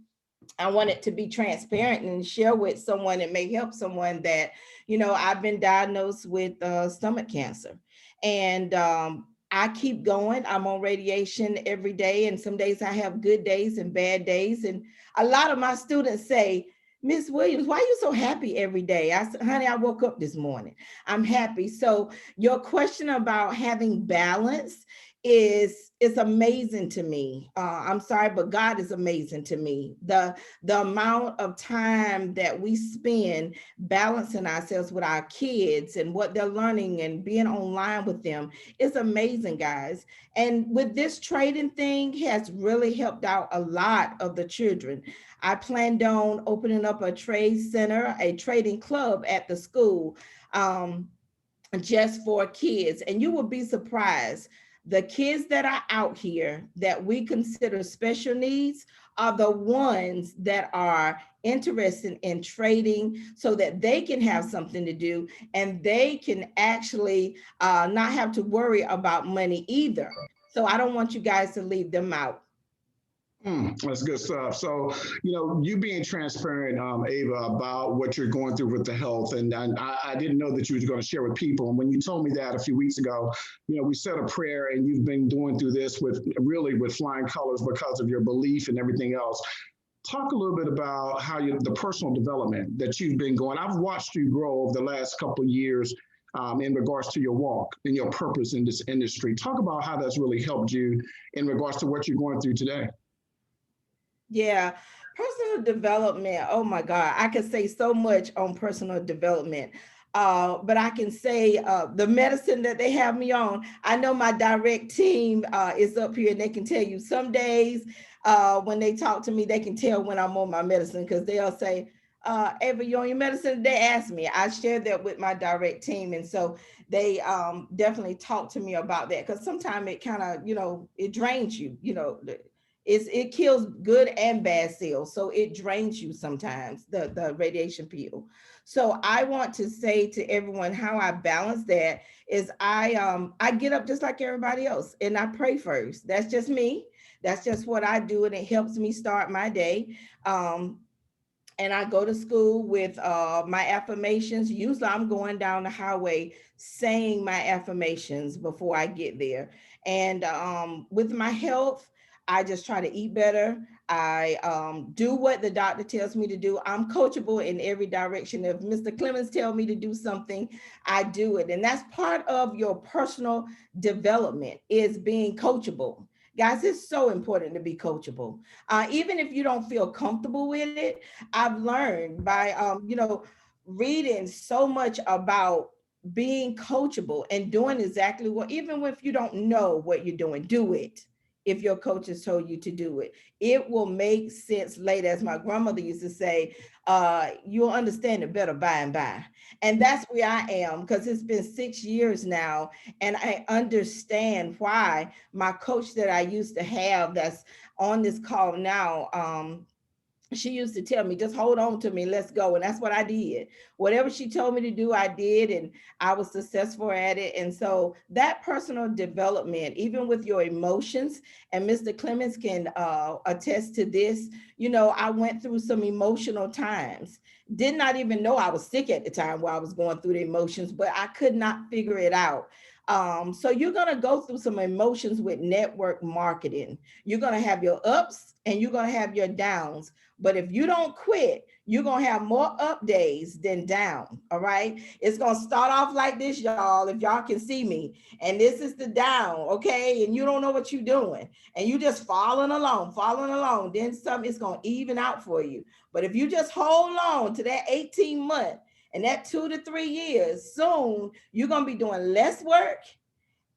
I want it to be transparent and share with someone that may help someone that, I've been diagnosed with stomach cancer. And I keep going. I'm on radiation every day. And some days I have good days and bad days. And a lot of my students say, Miss Williams, why are you so happy every day? I said, honey, I woke up this morning. I'm happy. So your question about having balance is amazing to me. I'm sorry, but God is amazing to me. The amount of time that we spend balancing ourselves with our kids and what they're learning and being online with them is amazing, guys. And with this trading thing has really helped out a lot of the children. I planned on opening up a trade center, a trading club at the school, just for kids. And you will be surprised. The kids that are out here that we consider special needs are the ones that are interested in trading so that they can have something to do and they can actually not have to worry about money either. So I don't want you guys to leave them out. That's good stuff. So, you being transparent, Ava, about what you're going through with the health, and I didn't know that you was going to share with people. And when you told me that a few weeks ago, we said a prayer, and you've been going through this with flying colors because of your belief and everything else. Talk a little bit about how the personal development that you've been going. I've watched you grow over the last couple of years. In regards to your walk and your purpose in this industry. Talk about how that's really helped you in regards to what you're going through today. Yeah, personal development. Oh my God, I could say so much on personal development. But I can say the medicine that they have me on, I know my direct team is up here and they can tell you some days when they talk to me, they can tell when I'm on my medicine because they'll say, Ava, you on your medicine? They ask me. I share that with my direct team. And so they definitely talk to me about that because sometimes it kind of, it drains you, it kills good and bad cells. So it drains you sometimes, the radiation field. So I want to say to everyone how I balance that is I get up just like everybody else and I pray first. That's just me. That's just what I do. And it helps me start my day. And I go to school with my affirmations. Usually I'm going down the highway saying my affirmations before I get there. And with my health, I just try to eat better. I do what the doctor tells me to do. I'm coachable in every direction. If Mr. Clemens tells me to do something, I do it. And that's part of your personal development is being coachable. Guys, it's so important to be coachable. Even if you don't feel comfortable with it, I've learned by, reading so much about being coachable and doing exactly what, even if you don't know what you're doing, do it. If your coach has told you to do it, it will make sense later. As my grandmother used to say, you'll understand it better by and by. And that's where I am because it's been 6 years now. And I understand why my coach that I used to have that's on this call now, she used to tell me, just hold on to me, let's go. And that's what I did. Whatever she told me to do, I did, and I was successful at it. And so that personal development, even with your emotions, and Mr. Clemens can attest to this, I went through some emotional times. Did not even know I was sick at the time while I was going through the emotions, but I could not figure it out. So you're going to go through some emotions with network marketing. You're going to have your ups and you're going to have your downs. But if you don't quit, you're going to have more up days than down. All right. It's going to start off like this, y'all, if y'all can see me. And this is the down. Okay. And you don't know what you're doing. And you just following along. Then something is going to even out for you. But if you just hold on to that 18 month and that 2 to 3 years, soon you're going to be doing less work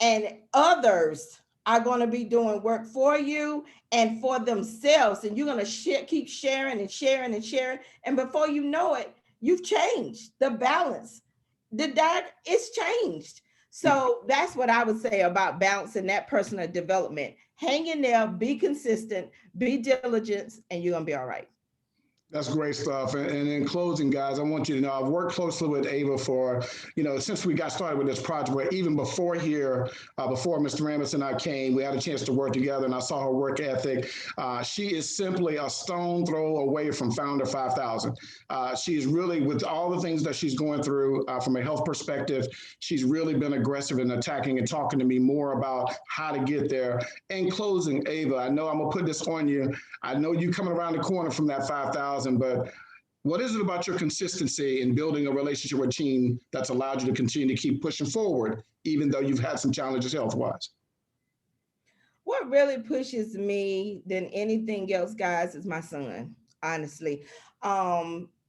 and others are going to be doing work for you and for themselves. And you're going to keep sharing and sharing and sharing. And before you know it, you've changed the balance. The diet is changed. So that's what I would say about balancing that personal development. Hang in there, be consistent, be diligent, and you're going to be all right. That's great stuff. And in closing, guys, I want you to know I've worked closely with Ava for, since we got started with this project, but even before here, before Mr. Rambis and I came, we had a chance to work together and I saw her work ethic. She is simply a stone throw away from Founder 5000. She's really, with all the things that she's going through from a health perspective, she's really been aggressive in attacking and talking to me more about how to get there. In closing, Ava, I know I'm going to put this on you. I know you coming around the corner from that 5,000, but what is it about your consistency in building a relationship with a team that's allowed you to continue to keep pushing forward, even though you've had some challenges health-wise? What really pushes me than anything else, guys, is my son, honestly.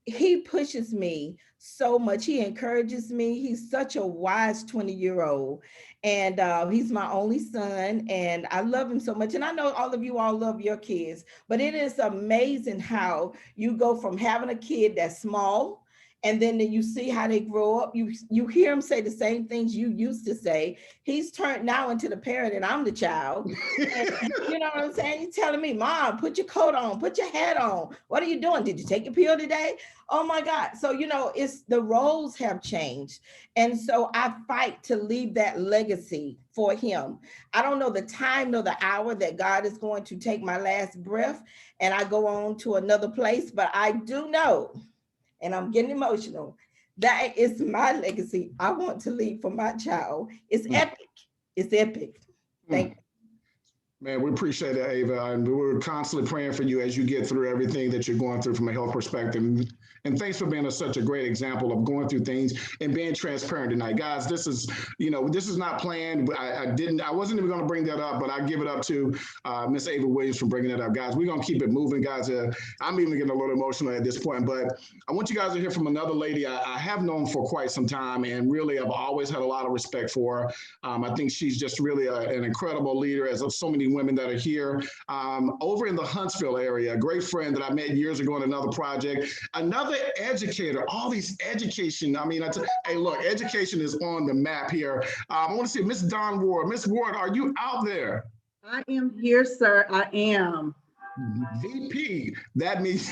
He pushes me so much. He encourages me. He's such a wise 20-year-old. And he's my only son. And I love him so much. And I know all of you all love your kids. But it is amazing how you go from having a kid that's small, and then you see how they grow up. You hear him say the same things you used to say. He's turned now into the parent and I'm the child. And you know what I'm saying? He's telling me, Mom, put your coat on, put your hat on. What are you doing? Did you take your pill today? Oh my God. So, it's the roles have changed. And so I fight to leave that legacy for him. I don't know the time nor the hour that God is going to take my last breath and I go on to another place, but I do know, and I'm getting emotional, that is my legacy I want to leave for my child. It's epic. It's epic. Thank you. Man, we appreciate it, Ava. And we're constantly praying for you as you get through everything that you're going through from a health perspective. And thanks for being such a great example of going through things and being transparent tonight. Guys, this is not planned. I wasn't even going to bring that up, but I give it up to Miss Ava Williams for bringing that up. Guys, we're going to keep it moving, guys. I'm even getting a little emotional at this point, but I want you guys to hear from another lady I have known for quite some time, and really I've always had a lot of respect for her. I think she's just really an incredible leader, as of so many women that are here. Over in the Huntsville area, a great friend that I met years ago in another project, another educator, all these education. I mean, hey, look, education is on the map here. I want to see Miss Dawn Ward. Miss Ward, are you out there? I am here, sir. I am. VP, that means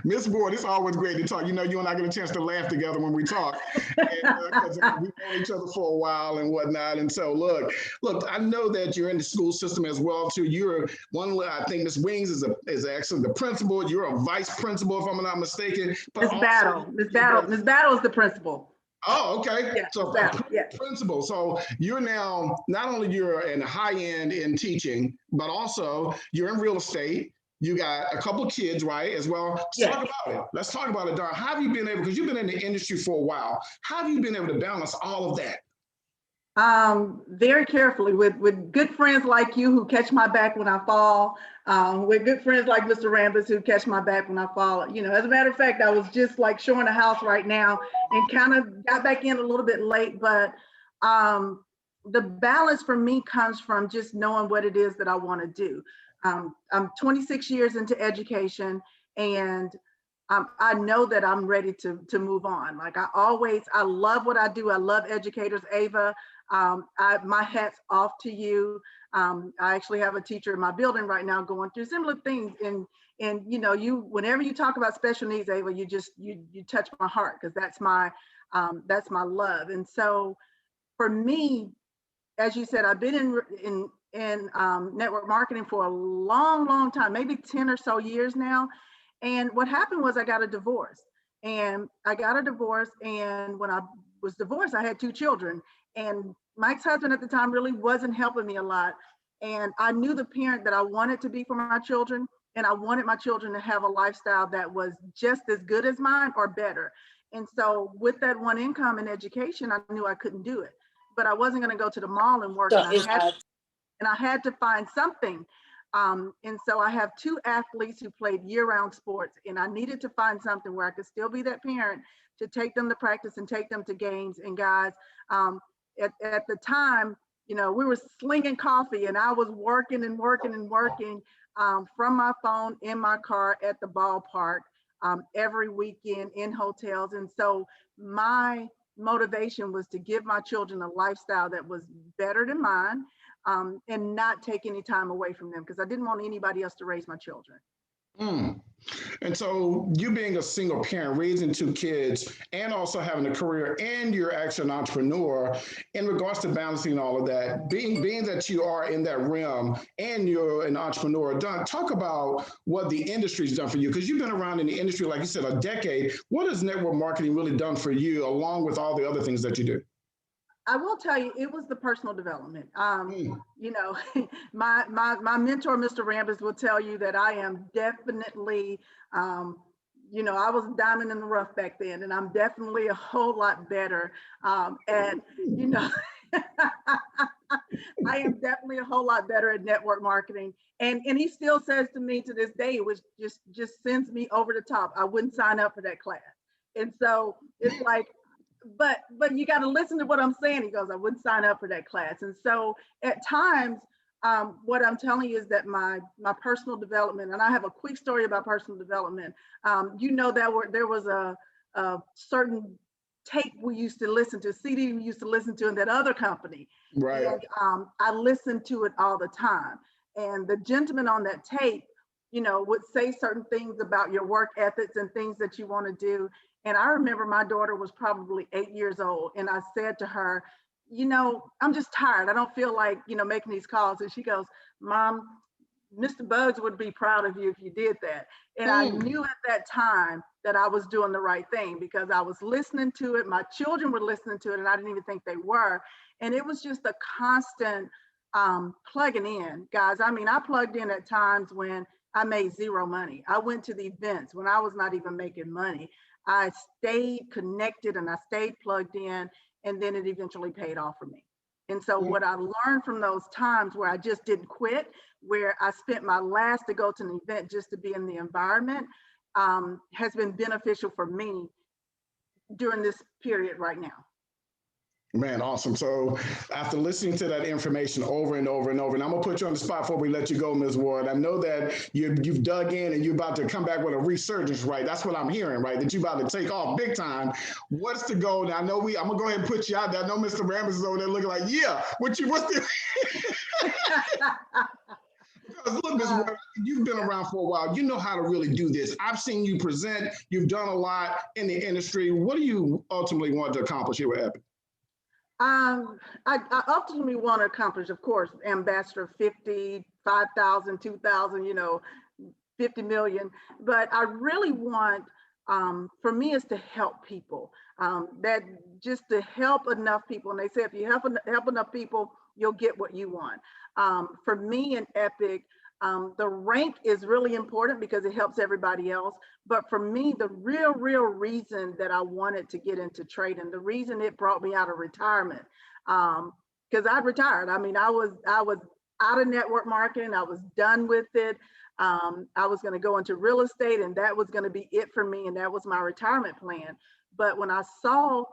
Miss Ward, it's always great to talk. You and I get a chance to laugh together when we talk, because we've known each other for a while and whatnot. And so, look, I know that you're in the school system as well too. You're one. I think Miss Wings is actually the principal. You're a vice principal, if I'm not mistaken. Miss Battle is the principal. Oh, okay. Yeah, So principal. So you're now, not only you're in high end in teaching, but also you're in real estate. You got a couple of kids, right, as well. Talk about it. Let's talk about it, Dawn. How have you been able, because you've been in the industry for a while, how have you been able to balance all of that? Very carefully with good friends like you who catch my back when I fall, with good friends like Mr. Rambis who catch my back when I fall. As a matter of fact, I was just like showing the house right now and kind of got back in a little bit late, but the balance for me comes from just knowing what it is that I want to do. I'm 26 years into education, and I know that I'm ready to move on. Like I love what I do. I love educators. Ava, my hat's off to you. I actually have a teacher in my building right now going through similar things. And whenever you talk about special needs, Ava, you touch my heart, because that's my love. And so for me, as you said, I've been in network marketing for a long time, maybe 10 or so years now. And what happened was I got a divorce. And when I was divorced, I had 2 children. And Mike's husband at the time really wasn't helping me a lot. And I knew the parent that I wanted to be for my children. And I wanted my children to have a lifestyle that was just as good as mine or better. And so with that one income and education, I knew I couldn't do it. But I wasn't going to go to the mall and work. And I had to find something. And so I have two athletes who played year-round sports, and I needed to find something where I could still be that parent to take them to practice and take them to games. And guys, at the time, you know, we were slinging coffee, and I was working and working and working from my phone in my car at the ballpark every weekend in hotels. And so my motivation was to give my children a lifestyle that was better than mine, and not take any time away from them, because I didn't want anybody else to raise my children. And so you being a single parent, raising two kids, and also having a career, and you're actually an entrepreneur, in regards to balancing all of that, being that you are in that realm and you're an entrepreneur, talk about what the industry's done for you, because you've been around in the industry, like you said, a decade. What has network marketing really done for you, along with all the other things that you do? I will tell you, it was the personal development. You know, my mentor, Mr. Rambis, will tell you that I am definitely, you know, I was a diamond in the rough back then, and I'm definitely a whole lot better. And, you know, I am definitely a whole lot better at network marketing. And he still says to me to this day, which just sends me over the top. I wouldn't sign up for that class. And so it's like, but you got to listen to what I'm saying. He goes, I wouldn't sign up for that class. And so at times, what I'm telling you is that my personal development, and I have a quick story about personal development. You know, there was a certain tape we used to listen to, CD we used to listen to in that other company. Right. And I listened to it all the time. And the gentleman on that tape, you know, would say certain things about your work ethics and things that you want to do. And I remember my daughter was probably 8 years old. And I said to her, you know, I'm just tired. I don't feel like, you know, making these calls. And she goes, Mom, Mr. Bugs would be proud of you if you did that. And I knew at that time that I was doing the right thing, because I was listening to it. My children were listening to it, and I didn't even think they were. And it was just a constant plugging in, guys. I mean, I plugged in at times when I made zero money. I went to the events when I was not even making money. I stayed connected and I stayed plugged in, and then it eventually paid off for me. And so what I learned from those times where I just didn't quit, where I spent my last to go to an event just to be in the environment, has been beneficial for me during this period right now. Man, awesome. So after listening to that information over and over and over, and I'm gonna put you on the spot before we let you go, Ms. Ward. I know that you've dug in and you're about to come back with a resurgence, right? That's what I'm hearing, right? That you're about to take off big time. What's the goal? Now, I know I'm gonna go ahead and put you out there. I know Mr. Rambis is over there looking like, yeah, what's the Because look, Ms. Ward, you've been around for a while. You know how to really do this. I've seen you present. You've done a lot in the industry. What do you ultimately want to accomplish here with Epic? I ultimately want to accomplish, of course, ambassador 50, 5,000, 2,000, you know, 50 million. But I really want, for me, is to help people. That just to help enough people. And they say if you help enough people, you'll get what you want. For me in Epic, the rank is really important because it helps everybody else. But for me, the real reason that I wanted to get into trading, the reason it brought me out of retirement, because I'd retired. I mean, I was out of network marketing. I was done with it. I was going to go into real estate, and that was going to be it for me. And that was my retirement plan. But when I saw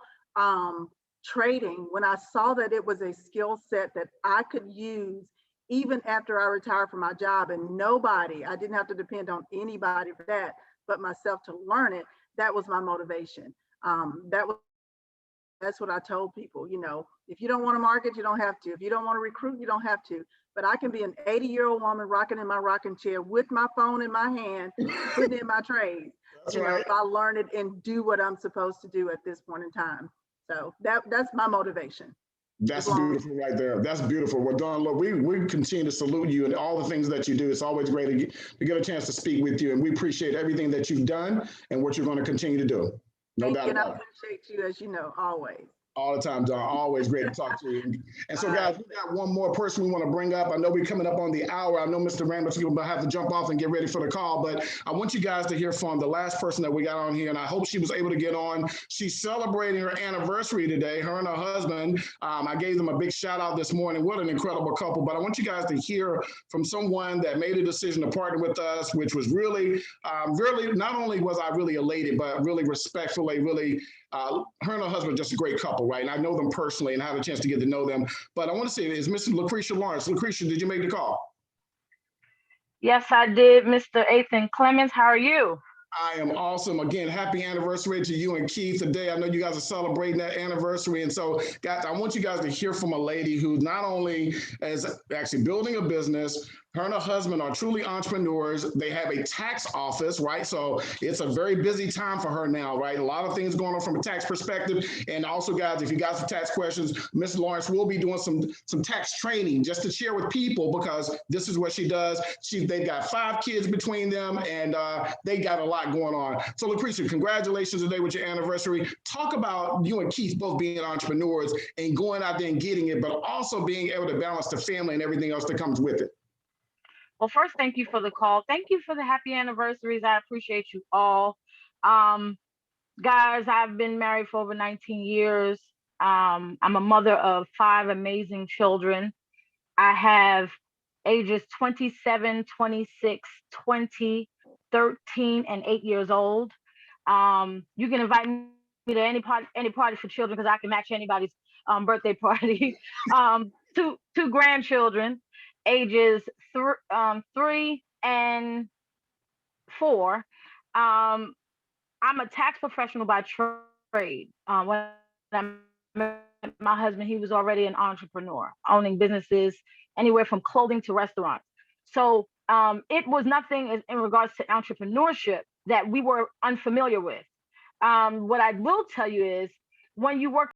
trading, when I saw that it was a skill set that I could use even after I retired from my job, and I didn't have to depend on anybody for that but myself to learn it, that was my motivation. That's what I told people, you know, if you don't want to market, you don't have to. If you don't want to recruit, you don't have to. But I can be an 80-year-old woman rocking in my rocking chair with my phone in my hand, putting in my trades. That's you know, if I learn it and do what I'm supposed to do at this point in time. So that's my motivation. That's beautiful right there. That's beautiful. Well, Dawn, look, we continue to salute you and all the things that you do. It's always great to get a chance to speak with you, and we appreciate everything that you've done and what you're going to continue to do. No doubt about it. I appreciate you, as you know, always. All the time, Don. Always great to talk to you. And so, guys, we got one more person we want to bring up. I know we're coming up on the hour. I know Mr. Rambis is going to have to jump off and get ready for the call, but I want you guys to hear from the last person that we got on here, and I hope she was able to get on. She's celebrating her anniversary today, her and her husband. I gave them a big shout out this morning. What an incredible couple. But I want you guys to hear from someone that made a decision to partner with us, which was really, not only was I really elated, but really respectfully, really, her and her husband are just a great couple, right? And I know them personally and I had a chance to get to know them. But I want to say, is Mrs. Lucretia Lawrence. Lucretia, did you make the call? Yes, I did, Mr. Ethan Clemens. How are you? I am awesome. Again, happy anniversary to you and Keith today. I know you guys are celebrating that anniversary. And so, guys, I want you guys to hear from a lady who not only is actually building a business, her and her husband are truly entrepreneurs. They have a tax office, right? So it's a very busy time for her now, right? A lot of things going on from a tax perspective. And also, guys, if you got some tax questions, Ms. Lawrence will be doing some tax training just to share with people, because this is what she does. They've got 5 kids between them, and they got a lot going on. So, Lucretia, congratulations today with your anniversary. Talk about you and Keith both being entrepreneurs and going out there and getting it, but also being able to balance the family and everything else that comes with it. Well, first, thank you for the call. Thank you for the happy anniversaries. I appreciate you all. Guys, I've been married for over 19 years. I'm a mother of 5 amazing children. I have ages 27, 26, 20, 13, and 8 years old. You can invite me to any party for children, because I can match anybody's birthday party. 2 grandchildren, ages 3 and 4. I'm a tax professional by trade. When I met my husband, he was already an entrepreneur, owning businesses anywhere from clothing to restaurants. So it was nothing in regards to entrepreneurship that we were unfamiliar with. What I will tell you is, when you work